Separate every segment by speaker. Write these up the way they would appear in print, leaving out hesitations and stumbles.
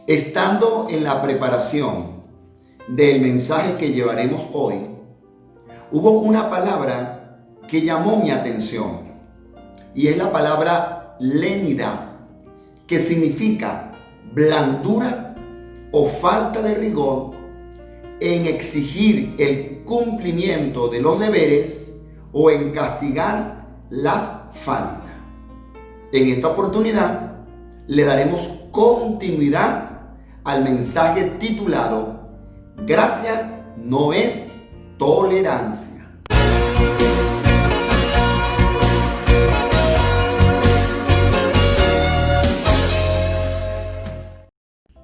Speaker 1: Estando en la preparación del mensaje que llevaremos hoy, hubo una palabra que llamó mi atención y es la palabra lenidad, que significa blandura o falta de rigor en exigir el cumplimiento de los deberes o en castigar las faltas. En esta oportunidad le daremos continuidad al mensaje titulado Gracia no es tolerancia.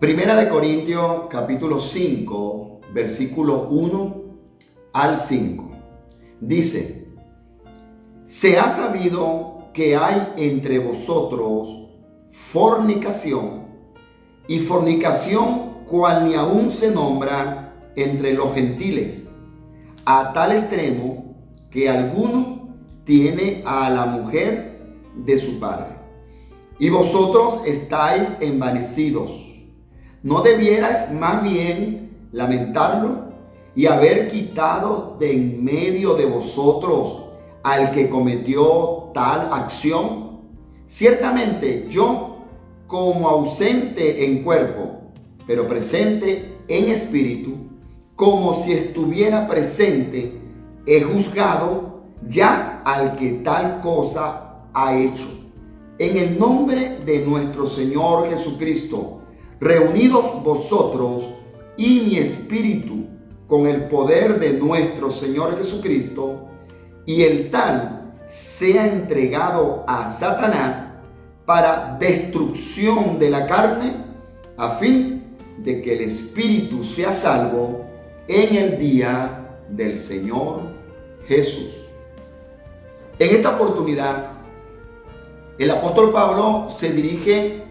Speaker 1: Primera de Corintios capítulo 5, versículo 1 al 5. Dice: se ha sabido que hay entre vosotros fornicación, y fornicación cual ni aún se nombra entre los gentiles, a tal extremo que alguno tiene a la mujer de su padre. Y vosotros estáis envanecidos. ¿No debierais más bien lamentarlo y haber quitado de en medio de vosotros al que cometió tal acción? Ciertamente yo, como ausente en cuerpo, pero presente en espíritu, como si estuviera presente, he juzgado ya al que tal cosa ha hecho. En el nombre de nuestro Señor Jesucristo, reunidos vosotros y mi espíritu con el poder de nuestro Señor Jesucristo, y el tal sea entregado a Satanás para destrucción de la carne, a fin de que el espíritu sea salvo en el día del Señor Jesús. En esta oportunidad, el apóstol Pablo se dirige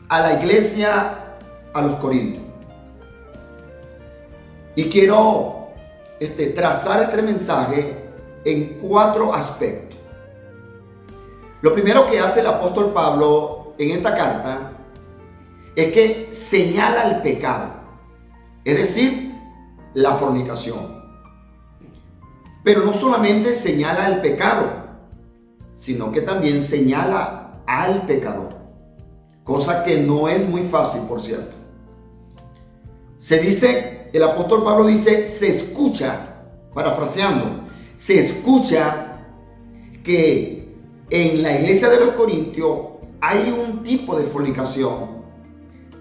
Speaker 1: a la iglesia, a los Corintios. Y quiero trazar este mensaje en 4 aspectos. Lo primero que hace el apóstol Pablo en esta carta es que señala el pecado, es decir, la fornicación. Pero no solamente señala el pecado, sino que también señala al pecador, cosa que no es muy fácil, por cierto. Se dice, el apóstol Pablo dice, se escucha, parafraseando, se escucha que en la iglesia de los Corintios hay un tipo de fornicación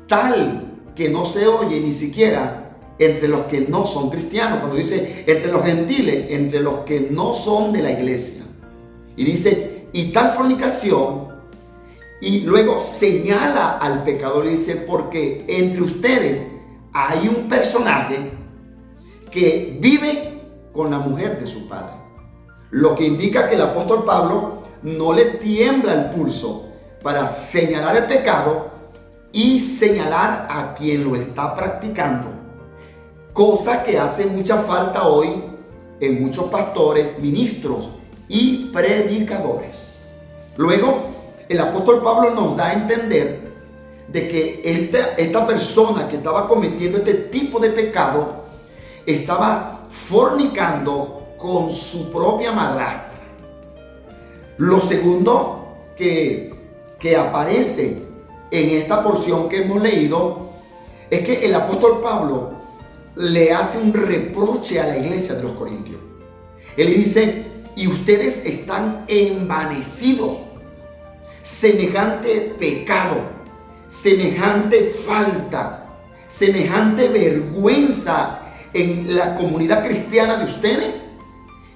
Speaker 1: tal que no se oye ni siquiera entre los que no son cristianos. Cuando dice entre los gentiles, entre los que no son de la iglesia. Y dice, y tal fornicación, y luego señala al pecador y dice, porque entre ustedes hay un personaje que vive con la mujer de su padre. Lo que indica que el apóstol Pablo no le tiembla el pulso para señalar el pecado y señalar a quien lo está practicando. Cosa que hace mucha falta hoy en muchos pastores, ministros y predicadores. Luego, el apóstol Pablo nos da a entender de que esta persona que estaba cometiendo este tipo de pecado estaba fornicando con su propia madrastra. Lo segundo que aparece en esta porción que hemos leído es que el apóstol Pablo le hace un reproche a la iglesia de los Corintios. Él dice, y ustedes están envanecidos. Semejante pecado, semejante falta, semejante vergüenza en la comunidad cristiana de ustedes,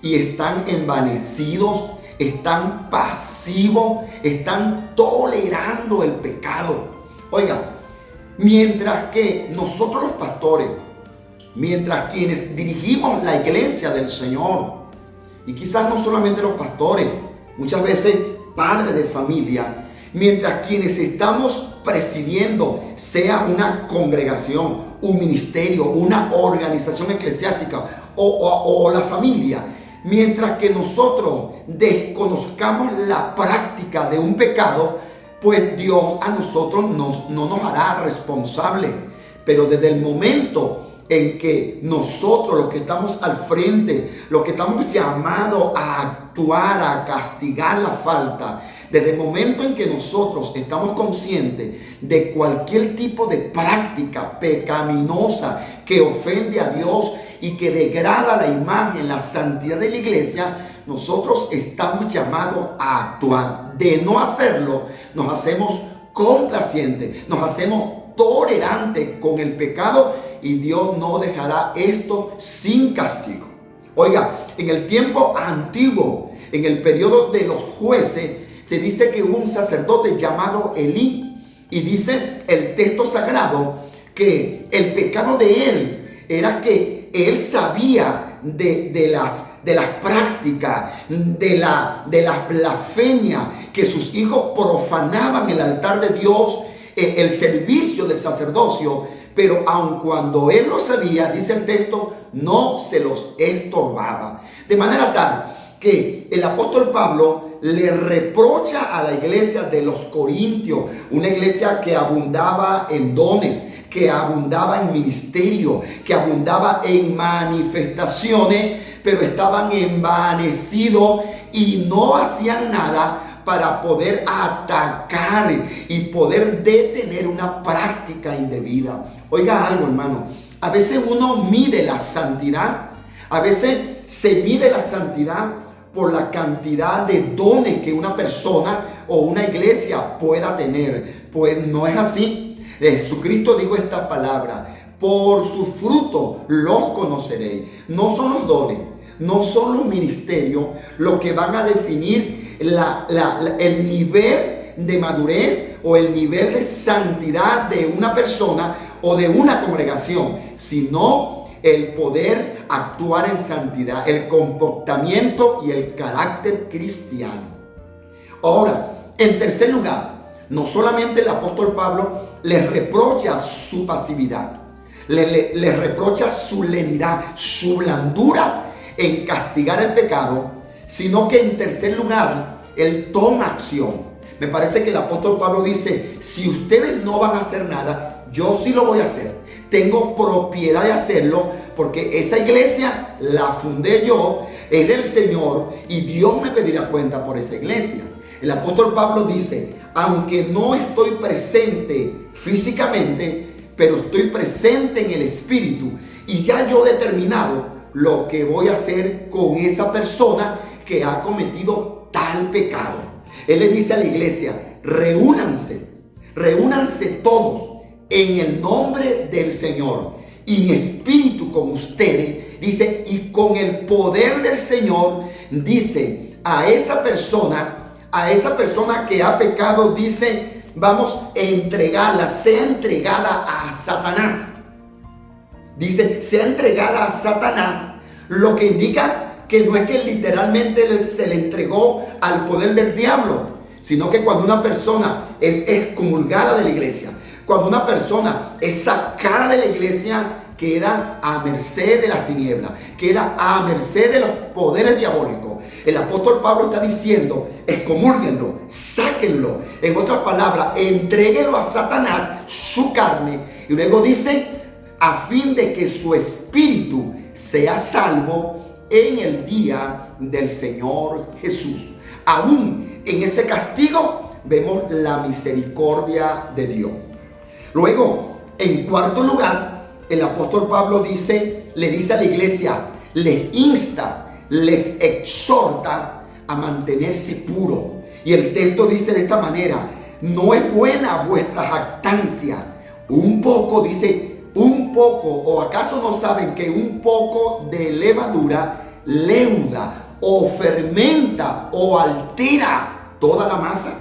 Speaker 1: y están envanecidos, están pasivos, están tolerando el pecado. Oiga, mientras que nosotros los pastores, mientras quienes dirigimos la iglesia del Señor, y quizás no solamente los pastores, muchas veces padres de familia, mientras quienes estamos presidiendo, sea una congregación, un ministerio, una organización eclesiástica o la familia, mientras que nosotros desconozcamos la práctica de un pecado, pues Dios a nosotros no nos hará responsable. Pero desde el momento en que nosotros, los que estamos al frente, los que estamos llamados a actuar, a castigar la falta, desde el momento en que nosotros estamos conscientes de cualquier tipo de práctica pecaminosa que ofende a Dios y que degrada la imagen, la santidad de la iglesia, nosotros estamos llamados a actuar. De no hacerlo, nos hacemos complacientes, nos hacemos tolerantes con el pecado y Dios no dejará esto sin castigo. Oiga, en el tiempo antiguo, en el periodo de los jueces, se dice que hubo un sacerdote llamado Elí, y dice el texto sagrado que el pecado de él era que él sabía de las prácticas, de las blasfemias, que sus hijos profanaban el altar de Dios, el servicio del sacerdocio, pero aun cuando él lo sabía, dice el texto, no se los estorbaba. De manera tal que el apóstol Pablo le reprocha a la iglesia de los Corintios, una iglesia que abundaba en dones, que abundaba en ministerio, que abundaba en manifestaciones, pero estaban envanecidos y no hacían nada para poder atacar y poder detener una práctica indebida. Oiga algo, hermano, a veces uno mide la santidad, a veces se mide la santidad por la cantidad de dones que una persona o una iglesia pueda tener. Pues no es así. Jesucristo dijo esta palabra: por su fruto los conoceréis. No son los dones, no son los ministerios lo que van a definir el nivel de madurez o el nivel de santidad de una persona o de una congregación, sino el poder actuar en santidad, el comportamiento y el carácter cristiano. Ahora, en tercer lugar, no solamente el apóstol Pablo les reprocha su pasividad, les reprocha su lenidad, su blandura en castigar el pecado, sino que en tercer lugar, él toma acción. Me parece que el apóstol Pablo dice: si ustedes no van a hacer nada, yo sí lo voy a hacer. Tengo propiedad de hacerlo, porque esa iglesia la fundé yo, es del Señor, y Dios me pedirá cuenta por esa iglesia. El apóstol Pablo dice: aunque no estoy presente físicamente, pero estoy presente en el espíritu, y ya yo he determinado lo que voy a hacer con esa persona que ha cometido tal pecado. Él le dice a la iglesia: reúnanse todos en el nombre del Señor, y mi espíritu con ustedes, dice, y con el poder del Señor, dice, a esa persona que ha pecado, dice, vamos a entregarla, sea entregada a Satanás. Dice, sea entregada a Satanás, lo que indica que no es que literalmente se le entregó al poder del diablo, sino que cuando una persona es excomulgada de la iglesia, cuando una persona es sacada de la iglesia, queda a merced de las tinieblas, queda a merced de los poderes diabólicos. El apóstol Pablo está diciendo: excomúlguenlo, sáquenlo. En otras palabras, entréguenlo a Satanás, su carne. Y luego dice: a fin de que su espíritu sea salvo en el día del Señor Jesús. Aún en ese castigo vemos la misericordia de Dios. Luego, en cuarto lugar, el apóstol Pablo le dice a la iglesia, les insta, les exhorta a mantenerse puro. Y el texto dice de esta manera: no es buena vuestra jactancia. Un poco, dice, un poco, o acaso no saben que un poco de levadura leuda o fermenta o altera toda la masa.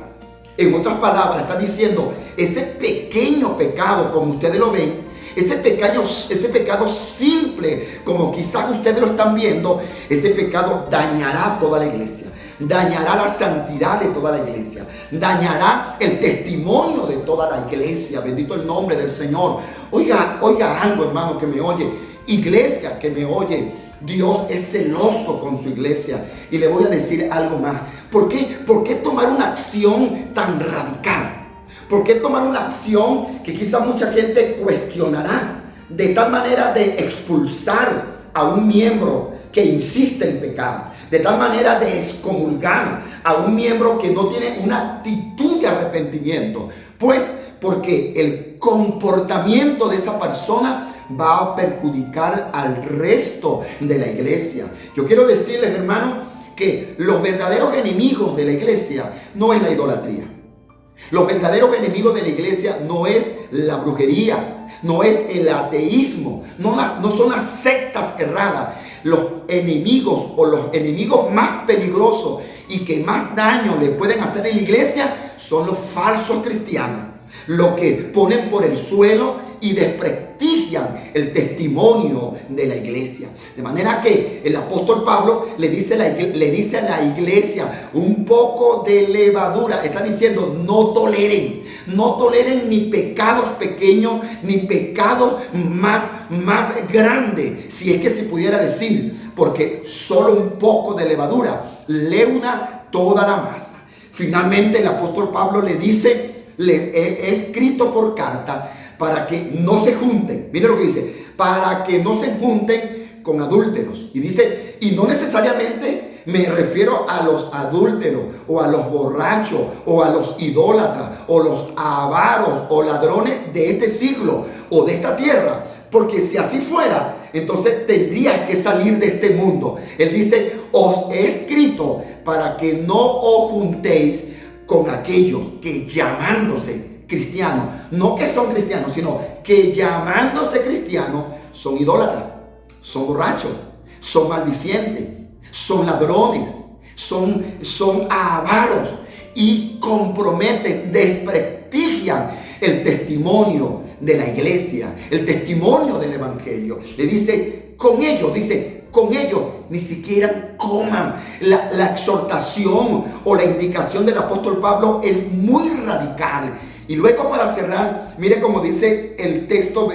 Speaker 1: En otras palabras, está diciendo, ese pequeño pecado, como ustedes lo ven, ese pecado simple, como quizás ustedes lo están viendo, ese pecado dañará toda la iglesia, dañará la santidad de toda la iglesia, dañará el testimonio de toda la iglesia. Bendito el nombre del Señor. Oiga algo, hermano, que me oye, iglesia que me oye, Dios es celoso con su iglesia. Y le voy a decir algo más. ¿Por qué tomar una acción tan radical? ¿Por qué tomar una acción que quizás mucha gente cuestionará? De tal manera de expulsar a un miembro que insiste en pecar. De tal manera de excomulgar a un miembro que no tiene una actitud de arrepentimiento. Pues porque el comportamiento de esa persona va a perjudicar al resto de la iglesia. Yo quiero decirles, hermano, que los verdaderos enemigos de la iglesia no es la idolatría. Los verdaderos enemigos de la iglesia no es la brujería, no es el ateísmo, no son las sectas erradas. Los enemigos o los enemigos más peligrosos y que más daño le pueden hacer en la iglesia son los falsos cristianos, los que ponen por el suelo y desprestigian el testimonio de la iglesia. De manera que el apóstol Pablo le dice a la iglesia un poco de levadura. Está diciendo: no toleren ni pecados pequeños ni pecados más grandes, si es que se pudiera decir, porque solo un poco de levadura leuda toda la masa. Finalmente el apóstol Pablo le dice: le he escrito por carta para que no se junten. Mire lo que dice: para que no se junten con adúlteros. Y dice, y no necesariamente me refiero a los adúlteros o a los borrachos o a los idólatras o los avaros o ladrones de este siglo o de esta tierra, porque si así fuera, entonces tendrías que salir de este mundo. Él dice: os he escrito para que no os juntéis con aquellos que llamándose cristianos, no que son cristianos, sino que llamándose cristianos son idólatras, son borrachos, son maldicientes, son ladrones, son avaros y comprometen, desprestigian el testimonio de la iglesia, el testimonio del evangelio. Le dice: con ellos ni siquiera coman. La exhortación o la indicación del apóstol Pablo es muy radical. Y luego, para cerrar, mire cómo dice el texto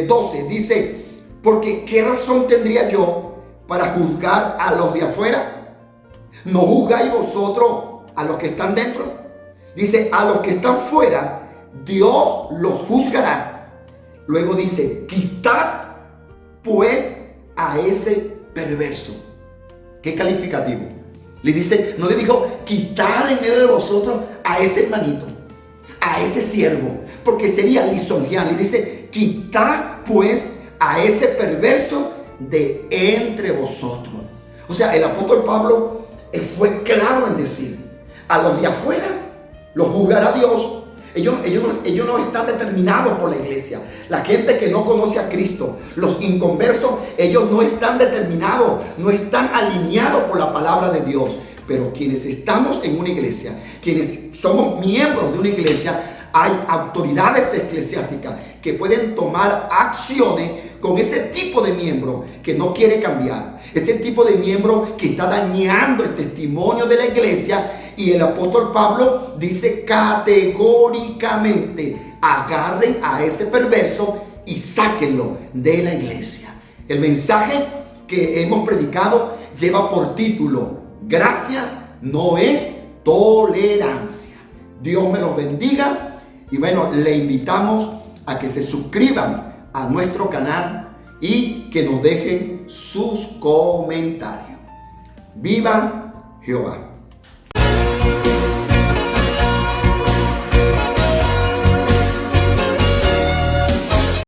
Speaker 1: 12, dice: porque ¿qué razón tendría yo para juzgar a los de afuera? ¿No juzgáis vosotros a los que están dentro? Dice: a los que están fuera Dios los juzgará. Luego dice: quitad pues a ese perverso. ¿Qué calificativo? Le dice, no le dijo quitar en medio de vosotros a ese hermanito, a ese siervo, porque sería lisonjear. Le dice: quitar pues a ese perverso de entre vosotros. O sea, el apóstol Pablo fue claro en decir: a los de afuera los juzgará Dios. Ellos no están determinados por la iglesia. La gente que no conoce a Cristo, los inconversos, ellos no están determinados, no están alineados por la palabra de Dios. Pero quienes estamos en una iglesia, quienes somos miembros de una iglesia, hay autoridades eclesiásticas que pueden tomar acciones con ese tipo de miembro que no quiere cambiar, ese tipo de miembro que está dañando el testimonio de la iglesia. Y el apóstol Pablo dice categóricamente: agarren a ese perverso y sáquenlo de la iglesia. El mensaje que hemos predicado lleva por título: gracia no es tolerancia. Dios me los bendiga. Y bueno, le invitamos a que se suscriban a nuestro canal y que nos dejen sus comentarios. ¡Viva Jehová!